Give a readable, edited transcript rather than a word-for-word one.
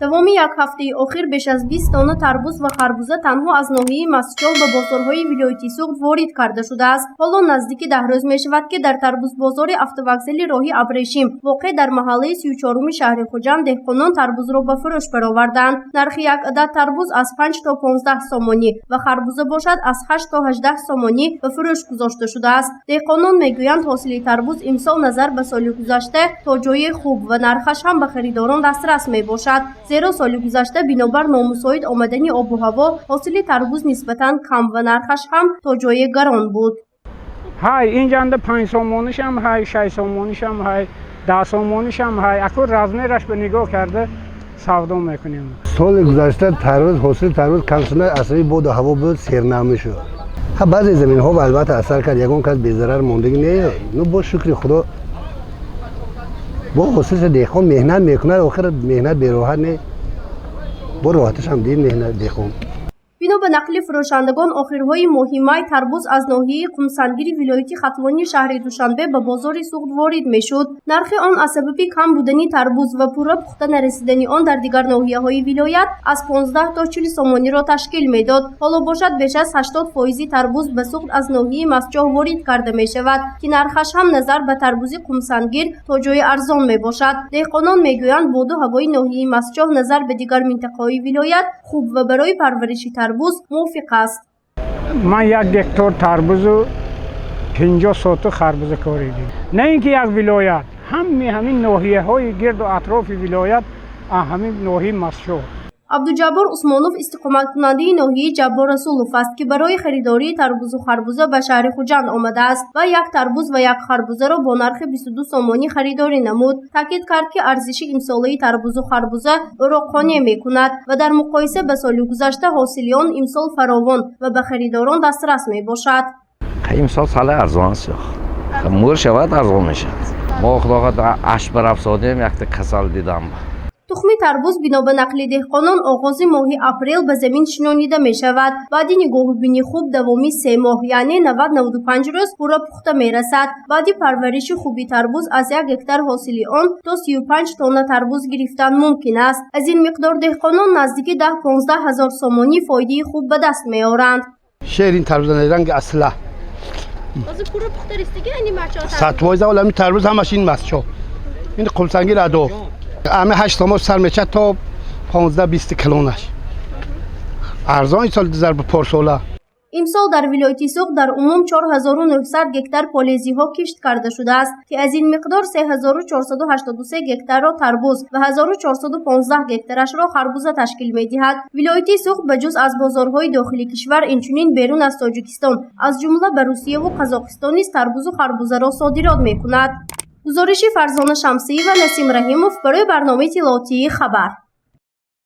давоми як ҳафтаи охир беш аз 20 тонна тарбуз ва харбуза танҳо аз ноҳияи Мастчоҳ ба бозорҳои вилояти Суғдро ворид карда шудааст. ҳоло наздики 10 рӯз мешавад ки дар Тарбуз бозори автовокзали роҳи Абрешим воқеъ дар маҳаллаи 34-уми шаҳри Хуҷанд деҳқонон тарбузро ба фурӯш бароварданд. нархи як адад тарбуз аз 5 то 15 сомонӣ ва харбуза бошад аз 8 то 18 сомонӣ ба фурӯш гузошта шудааст. деҳқонон мегӯянд ҳосили тарбуз имсол назар ба соли гузашта то ҷои хуб ва нархаш ҳам ба харидорон дастрас мебошад. зеро соли гузашта бинобар номусоид омадани обу ҳаво ҳосили тарбуз нисбатан кам ва нархаш ҳам то ҷои гарон буд. ҳай инҷанда 5 сомонишам ҳай 6 сомонишам ҳай 10 сомонишам ҳай акур размераш ба нигоҳ карда савдо мекунем. соли гузашта тарбуз ҳосили тарбуз камшуда асаби боду ҳаво буд сернамӣ шуд. баъзе заминҳо албатта асар кард, ягон кас безарар мондагӣ не. ну бо шукри худо бо ҳосилша деҳқон меҳнат мекунад, охир меҳнат бероҳат не, бо роҳаташ ҳам дид меҳнат деҳқон. бино ба нақли фурӯшандагон охирҳои моҳи май тарбуз аз ноҳияи қумсангири вилояти хатлони шаҳри Душанбе ба бозори Суғдро ворид мешуд. нархи он аз сабаби кам будани тарбуз ва пурра пухта нарасидани он дар дигар ноҳияҳои вилоят аз 15 то 40 сомониро ташкил медод. ҳоло бошад беш аз 80 фоизи тарбуз ба Суғдро аз ноҳияи Мастчоҳ ворид карда мешавад ки нархаш ҳам назар ба тарбузи қумсангир то ҷои арзон мебошад. деҳқонон мегӯянд боду ҳавои ноҳияи Мастчоҳ назар ба дигар минтақаҳои вилоят хуб ва барои парвариши тарбуз мувофиқ аст. ман 1 гектар тарбузу 50 сота харбуза коридем. не ин ки як вилоят, ҳамин ноҳияҳои гирду атрофи вилоят ҳамин ноҳияи Мастчоҳ. абдуҷаббор усмонов истиқоматкунандаи ноҳияи ҷаббор расулов аст ки барои харидории тарбузу харбуза ба шаҳри Хуҷанд омадааст ва як тарбуз ва як харбузаро бо нархи 22 сомонӣ харидорӣ намуд. таъкид кард ки арзиши имсолаи тарбузу харбуза ӯро қонеъ мекунад ва дар муқоиса ба соли гузашта ҳосили он имсол фаровон ва ба харидорон дастрас мебошад. имсол сали арзон аст, мешавад арзон мешавад. мо худоға аш барафзодем якта касал дидам. тухми тарбуз бино ба нақли деҳқонон оғози моҳи апрел ба замин шинонида мешавад. баъди нигоҳубини хуб давоми 3 моҳ яъне 90-95 рӯз пурра пухта мерасад. баъди парвариши хуби тарбуз аз 1 гектар ҳосили он то 35 тонна тарбуз гирифтан мумкин аст. аз ин миқдор деҳқонон наздики 10-15 ҳазор сомонӣ фоидаи хуб ба даст меоранд. шерин тарбузани ранги асла ҳозир пурра пухта рисига ини мачоҳ сатвойза олами тарбуз ҳамаш ин Мастчоҳ ин қумсангир адо ами 8 сомон сар мечад то 15-20 килонаш арзон сол зарб порсола. имсол дар вилояти Суғдро дар умум 4900 гектар полезиҳо кишт карда шудааст ки аз ин миқдор 3483 гектарро тарбуз ва 1415 гектарашро харбуза ташкил медиҳад. вилояти Суғдро ба ҷуз аз бозорҳои дохили кишвар инчунин берун аз Тоҷикистон аз ҷумла ба Русияву Қазоқистон низ тарбузу харбузаро содирот мекунад. гузориши Фарзона Шамсиева, Насим Раҳимов барои барномаи иттилоотии Хабар.